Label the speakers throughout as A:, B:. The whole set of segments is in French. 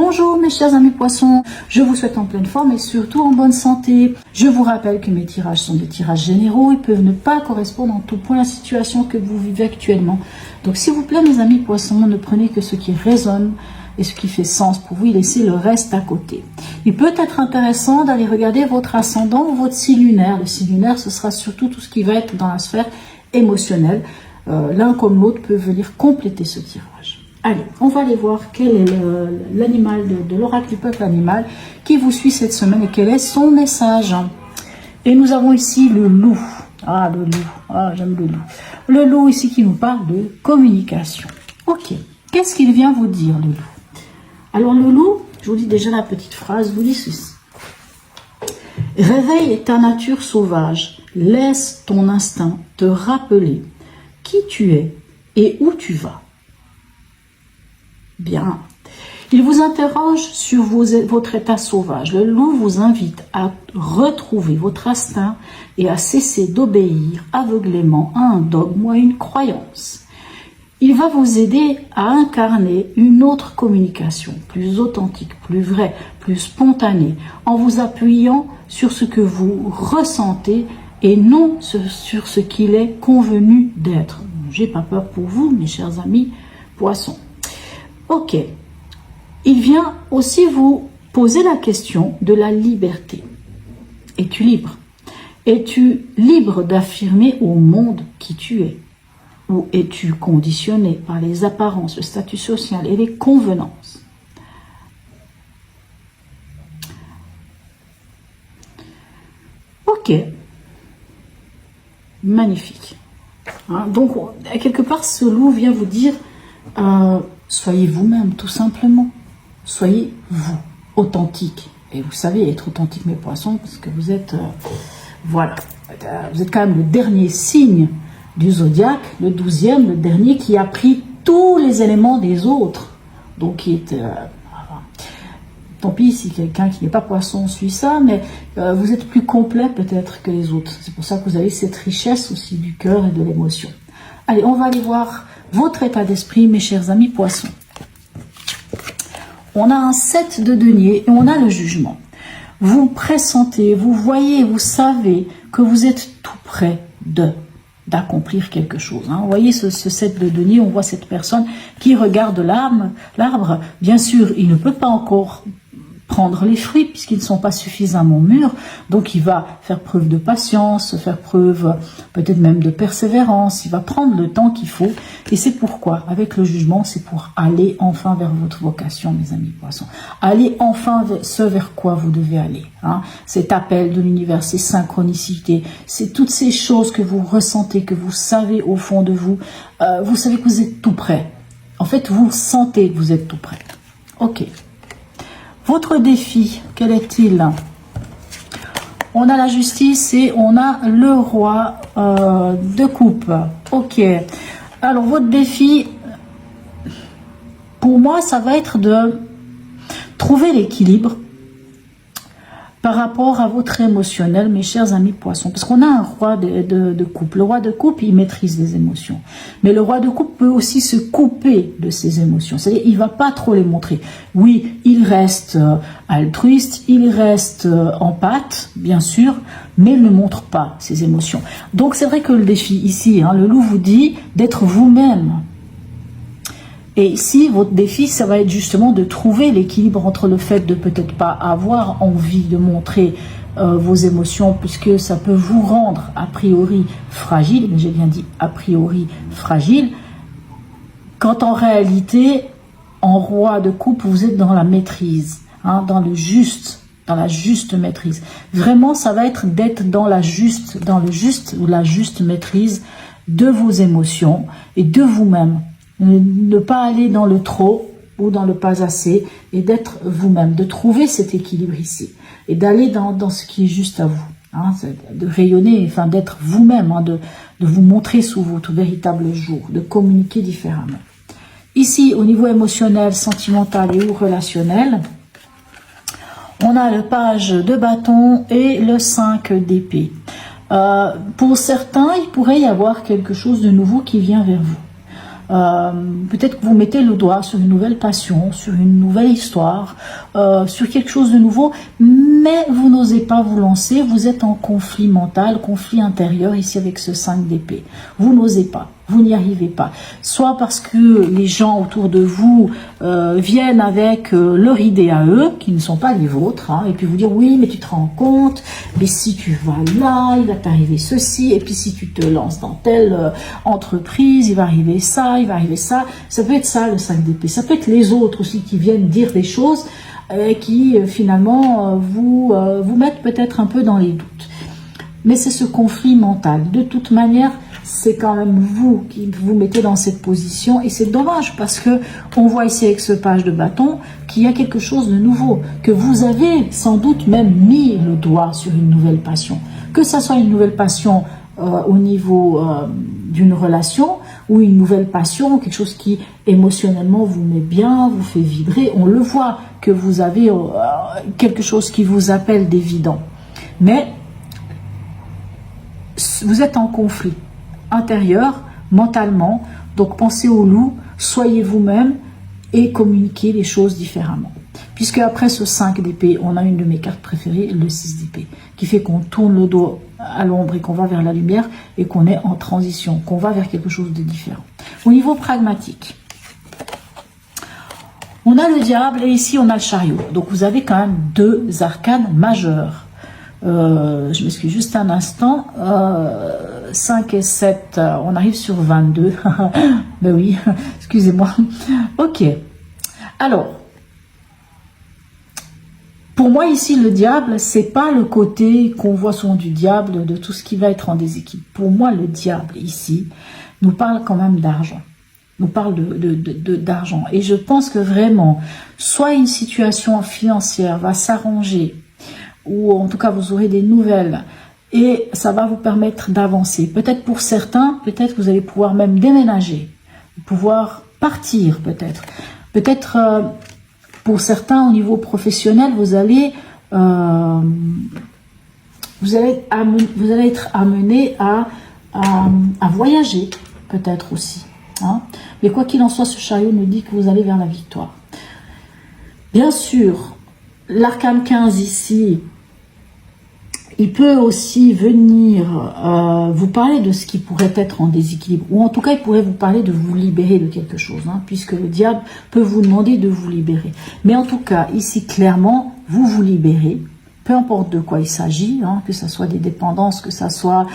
A: Bonjour mes chers amis poissons, je vous souhaite en pleine forme et surtout en bonne santé. Je vous rappelle que mes tirages sont des tirages généraux et peuvent ne pas correspondre en tout point à la situation que vous vivez actuellement. Donc s'il vous plaît mes amis poissons, ne prenez que ce qui résonne et ce qui fait sens pour vous et laissez le reste à côté. Il peut être intéressant d'aller regarder votre ascendant ou votre signe lunaire. Le signe lunaire, ce sera surtout tout ce qui va être dans la sphère émotionnelle. L'un comme l'autre peut venir compléter ce tirage. Allez, on va aller voir quel est l'animal de l'oracle du peuple animal qui vous suit cette semaine et quel est son message. Et nous avons ici le loup. Ah, le loup. Ah, j'aime le loup. Le loup ici qui nous parle de communication. Ok, qu'est-ce qu'il vient vous dire, le loup? Alors, le loup, je vous dis déjà la petite phrase, vous dit ceci. Réveille ta nature sauvage. Laisse ton instinct te rappeler qui tu es et où tu vas. Bien. Il vous interroge sur votre état sauvage. Le loup vous invite à retrouver votre instinct et à cesser d'obéir aveuglément à un dogme ou à une croyance. Il va vous aider à incarner une autre communication, plus authentique, plus vraie, plus spontanée, en vous appuyant sur ce que vous ressentez et non sur ce qu'il est convenu d'être. J'ai pas peur pour vous, mes chers amis poissons. Ok, il vient aussi vous poser la question de la liberté. Es-tu libre? Es-tu libre d'affirmer au monde qui tu es? Ou es-tu conditionné par les apparences, le statut social et les convenances? Ok, magnifique. Donc, quelque part, ce loup vient vous dire... soyez vous-même, tout simplement. Soyez vous, authentique. Et vous savez être authentique, mes poissons, parce que vous êtes, voilà, vous êtes quand même le dernier signe du zodiaque, le 12e, le dernier qui a pris tous les éléments des autres. Donc, qui est, tant pis si quelqu'un qui n'est pas poisson suit ça, mais vous êtes plus complet peut-être que les autres. C'est pour ça que vous avez cette richesse aussi du cœur et de l'émotion. Allez, on va aller voir votre état d'esprit, mes chers amis poissons. On a un 7 de denier et on a le jugement. Vous pressentez, vous voyez, vous savez que vous êtes tout près d'accomplir quelque chose. Vous voyez ce 7 de denier, on voit cette personne qui regarde l'arbre. Bien sûr, il ne peut pas encore prendre les fruits puisqu'ils ne sont pas suffisamment mûrs, donc il va faire preuve de patience, faire preuve peut-être même de persévérance, il va prendre le temps qu'il faut et c'est pourquoi avec le jugement c'est pour aller enfin vers votre vocation mes amis poissons, aller enfin vers ce vers quoi vous devez aller, cet appel de l'univers, ces synchronicités, c'est toutes ces choses que vous ressentez, que vous savez au fond de vous, vous savez que vous êtes tout prêt, en fait vous sentez que vous êtes tout prêt, ok. Votre défi, quel est-il? On a la justice et on a le roi de coupe. Ok. Alors, votre défi, pour moi, ça va être de trouver l'équilibre par rapport à votre émotionnel, mes chers amis poissons. Parce qu'on a un roi de coupe. Le roi de coupe, il maîtrise les émotions. Mais le roi de coupe peut aussi se couper de ses émotions. C'est-à-dire, il ne va pas trop les montrer. Oui, il reste altruiste, il reste empathe, bien sûr, mais il ne montre pas ses émotions. Donc, c'est vrai que le défi ici, le loup vous dit d'être vous-même. Et ici, votre défi, ça va être justement de trouver l'équilibre entre le fait de peut-être pas avoir envie de montrer vos émotions, puisque ça peut vous rendre a priori fragile, mais j'ai bien dit a priori fragile, quand en réalité, en roi de coupe, vous êtes dans la maîtrise, dans le juste, dans la juste maîtrise. Vraiment, ça va être d'être dans le juste ou la juste maîtrise de vos émotions et de vous-même. Ne pas aller dans le trop ou dans le pas assez et d'être vous-même, de trouver cet équilibre ici et d'aller dans ce qui est juste à vous, de rayonner, enfin d'être vous-même, de vous montrer sous votre véritable jour, de communiquer différemment. Ici, au niveau émotionnel, sentimental et ou relationnel, on a le page de bâton et le 5 d'épée. Pour certains, il pourrait y avoir quelque chose de nouveau qui vient vers vous. Peut-être que vous mettez le doigt sur une nouvelle passion, sur une nouvelle histoire, sur quelque chose de nouveau, mais vous n'osez pas vous lancer. Vous êtes en conflit mental, conflit intérieur ici avec ce 5 d'épée. Vous n'osez pas. Vous n'y arrivez pas. Soit parce que les gens autour de vous viennent avec leur idée à eux, qui ne sont pas les vôtres, hein, et puis vous dire oui, mais tu te rends compte, mais si tu vas là, il va t'arriver ceci, et puis si tu te lances dans telle entreprise, il va arriver ça, il va arriver ça. Ça peut être ça le 5 d'épée. Ça peut être les autres aussi qui viennent dire des choses qui finalement vous mettent peut-être un peu dans les doutes. Mais c'est ce conflit mental. De toute manière, c'est quand même vous qui vous mettez dans cette position et c'est dommage parce que on voit ici avec ce page de bâton qu'il y a quelque chose de nouveau, que vous avez sans doute même mis le doigt sur une nouvelle passion, que ça soit une nouvelle passion au niveau d'une relation ou une nouvelle passion, quelque chose qui émotionnellement vous met bien, vous fait vibrer. On le voit que vous avez quelque chose qui vous appelle d'évident, mais vous êtes en conflit intérieur, mentalement. Donc pensez au loup, soyez vous-même et communiquez les choses différemment. Puisque après ce 5 d'épée, on a une de mes cartes préférées, le 6 d'épée, qui fait qu'on tourne le dos à l'ombre et qu'on va vers la lumière et qu'on est en transition, qu'on va vers quelque chose de différent. Au niveau pragmatique, on a le diable et ici on a le chariot. Donc vous avez quand même 2 arcanes majeurs. Je m'excuse juste un instant. 5 et 7, on arrive sur 22. Ben oui, excusez-moi. Ok. Alors, pour moi ici, le diable, c'est pas le côté qu'on voit souvent du diable, de tout ce qui va être en déséquilibre. Pour moi, le diable ici nous parle quand même d'argent. Nous parle d'argent. Et je pense que vraiment, soit une situation financière va s'arranger, ou en tout cas vous aurez des nouvelles et ça va vous permettre d'avancer. Peut-être pour certains, peut-être vous allez pouvoir même déménager, pouvoir partir peut-être. Peut-être pour certains au niveau professionnel, vous allez être amené à voyager peut-être aussi. Hein. Mais quoi qu'il en soit, ce chariot nous dit que vous allez vers la victoire. Bien sûr, l'arcane 15 ici, il peut aussi venir vous parler de ce qui pourrait être en déséquilibre. Ou en tout cas, il pourrait vous parler de vous libérer de quelque chose. Hein, puisque le diable peut vous demander de vous libérer. Mais en tout cas, ici, clairement, vous vous libérez. Peu importe de quoi il s'agit, hein, que ce soit des dépendances, que ce soit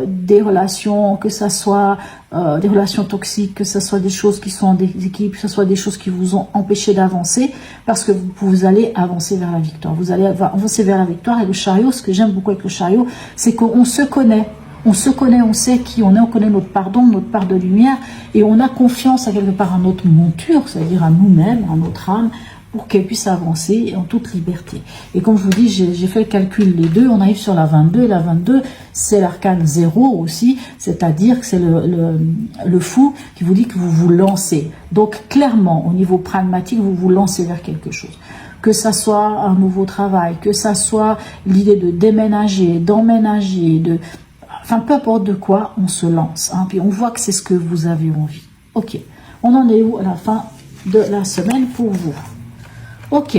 A: des relations, que ce soit des relations toxiques, que ce soit des choses qui sont en déséquilibre, que ce soit des choses qui vous ont empêché d'avancer, parce que vous allez avancer vers la victoire. Vous allez avancer vers la victoire. Et le chariot, ce que j'aime beaucoup avec le chariot, c'est qu'on se connaît. On se connaît, on sait qui on est, on connaît notre pardon, notre part de lumière, et on a confiance à quelque part à notre monture, c'est-à-dire à nous-mêmes, à notre âme, pour qu'elle puisse avancer en toute liberté. Et comme je vous dis, j'ai fait le calcul les deux, on arrive sur la 22, et la 22, c'est l'arcane 0 aussi, c'est-à-dire que c'est le fou qui vous dit que vous vous lancez. Donc clairement, au niveau pragmatique, vous vous lancez vers quelque chose. Que ça soit un nouveau travail, que ça soit l'idée de déménager, d'emménager, enfin peu importe de quoi, on se lance. Hein, puis on voit que c'est ce que vous avez envie. Ok, on en est où à la fin de la semaine pour vous? Ok,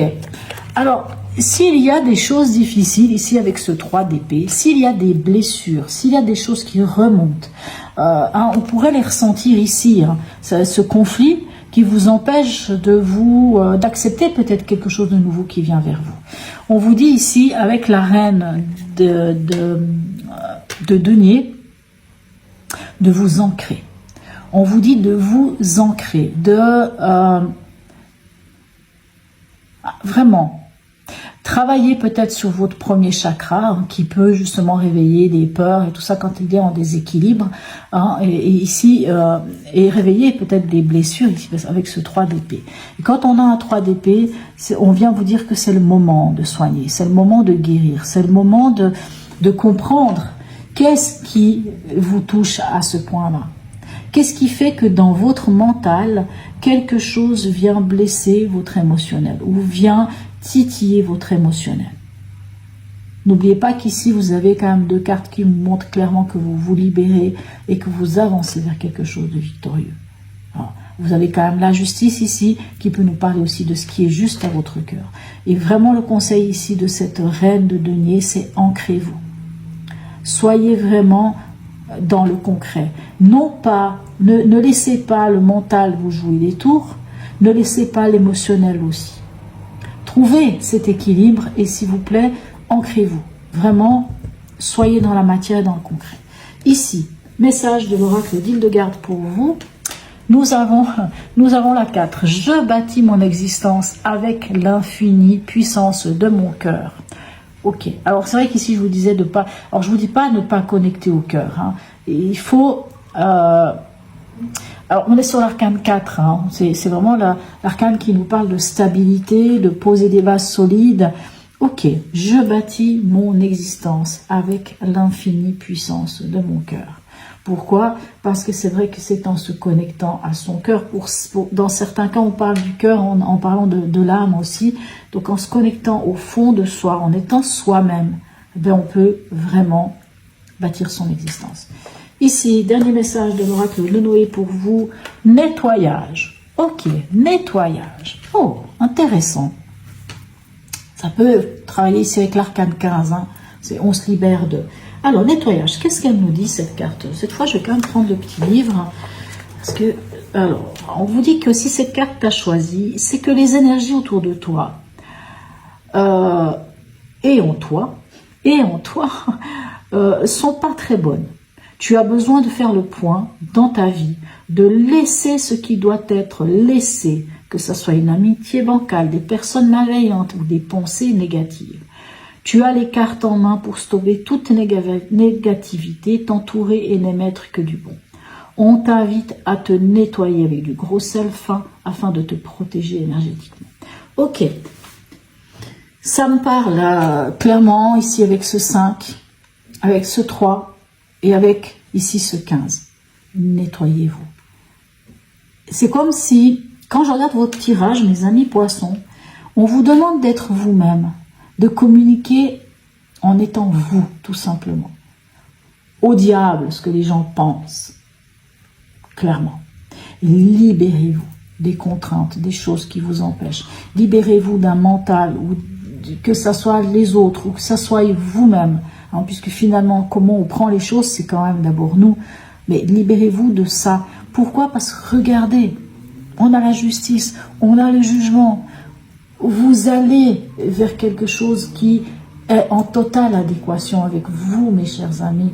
A: alors s'il y a des choses difficiles ici avec ce 3 d'épée, s'il y a des blessures, s'il y a des choses qui remontent, hein, on pourrait les ressentir ici, hein, ce conflit qui vous empêche d'accepter peut-être quelque chose de nouveau qui vient vers vous. On vous dit ici avec la reine de denier de vous ancrer. On vous dit de vous ancrer, vraiment travailler peut-être sur votre premier chakra, hein, qui peut justement réveiller des peurs et tout ça quand il est en déséquilibre, hein, et ici et réveiller peut-être des blessures ici avec ce 3 d'épée. Et quand on a un 3 d'épée, on vient vous dire que c'est le moment de soigner, c'est le moment de guérir, c'est le moment de comprendre qu'est-ce qui vous touche à ce point-là. Qu'est-ce qui fait que dans votre mental, quelque chose vient blesser votre émotionnel ou vient titiller votre émotionnel? N'oubliez pas qu'ici, vous avez quand même 2 cartes qui montrent clairement que vous vous libérez et que vous avancez vers quelque chose de victorieux. Vous avez quand même la justice ici qui peut nous parler aussi de ce qui est juste à votre cœur. Et vraiment le conseil ici de cette reine de denier, c'est ancrez-vous. Soyez vraiment dans le concret. Non pas, ne laissez pas le mental vous jouer des tours, ne laissez pas l'émotionnel aussi. Trouvez cet équilibre et s'il vous plaît, ancrez-vous. Vraiment, soyez dans la matière et dans le concret. Ici, message de l'oracle d'Hildegarde pour vous. Nous avons la 4. Je bâtis mon existence avec l'infinie puissance de mon cœur. Ok. Alors, c'est vrai qu'ici, je vous disais de pas... Alors, je vous dis pas de ne pas connecter au cœur. Hein. Il faut... alors, on est sur l'arcane 4. Hein. C'est vraiment l'arcane qui nous parle de stabilité, de poser des bases solides. Ok. Je bâtis mon existence avec l'infinie puissance de mon cœur. Pourquoi? Parce que c'est vrai que c'est en se connectant à son cœur. Dans certains cas, on parle du cœur en parlant de l'âme aussi. Donc, en se connectant au fond de soi, en étant soi-même, ben, on peut vraiment bâtir son existence. Ici, dernier message de l'oracle de Noé pour vous. Nettoyage. Ok, nettoyage. Oh, intéressant. Ça peut travailler ici avec l'arcane 15. Hein. On se libère de... Alors, nettoyage, qu'est-ce qu'elle nous dit, cette carte? Cette fois, je vais quand même prendre le petit livre. Parce que, alors, on vous dit que si cette carte t'a choisi, c'est que les énergies autour de toi, et en toi, sont pas très bonnes. Tu as besoin de faire le point dans ta vie, de laisser ce qui doit être laissé, que ce soit une amitié bancale, des personnes malveillantes ou des pensées négatives. Tu as les cartes en main pour stopper toute négativité, t'entourer et n'émettre que du bon. On t'invite à te nettoyer avec du gros sel fin afin de te protéger énergétiquement. Ok, ça me parle clairement ici avec ce 5, avec ce 3 et avec ici ce 15. Nettoyez-vous. C'est comme si, quand je regarde votre tirage, mes amis poissons, on vous demande d'être vous-même, de communiquer en étant vous, tout simplement. Au diable, ce que les gens pensent, clairement. Libérez-vous des contraintes, des choses qui vous empêchent. Libérez-vous d'un mental, ou que ce soit les autres, ou que ce soit vous-même. Hein, puisque finalement, comment on prend les choses, c'est quand même d'abord nous. Mais libérez-vous de ça. Pourquoi? Parce que regardez, on a la justice, on a le jugement. Vous allez vers quelque chose qui est en totale adéquation avec vous, mes chers amis.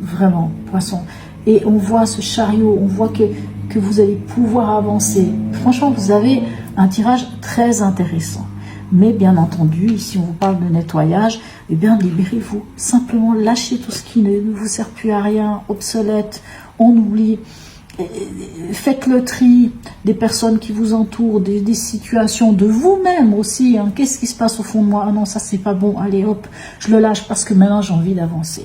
A: Vraiment, poisson. Et on voit ce chariot, on voit que vous allez pouvoir avancer. Franchement, vous avez un tirage très intéressant. Mais bien entendu, ici on vous parle de nettoyage, eh bien libérez-vous. Simplement lâchez tout ce qui ne vous sert plus à rien, obsolète, on oublie. Faites le tri des personnes qui vous entourent, des situations, de vous-même aussi. Hein. Qu'est-ce qui se passe au fond de moi? Ah non, ça c'est pas bon, allez hop, je le lâche parce que maintenant j'ai envie d'avancer.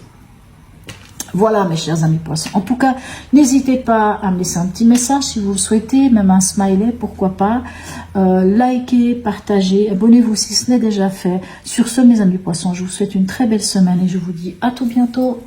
A: Voilà mes chers amis poissons. En tout cas, n'hésitez pas à me laisser un petit message si vous le souhaitez, même un smiley, pourquoi pas. Likez, partagez, abonnez-vous si ce n'est déjà fait. Sur ce mes amis poissons, je vous souhaite une très belle semaine et je vous dis à tout bientôt.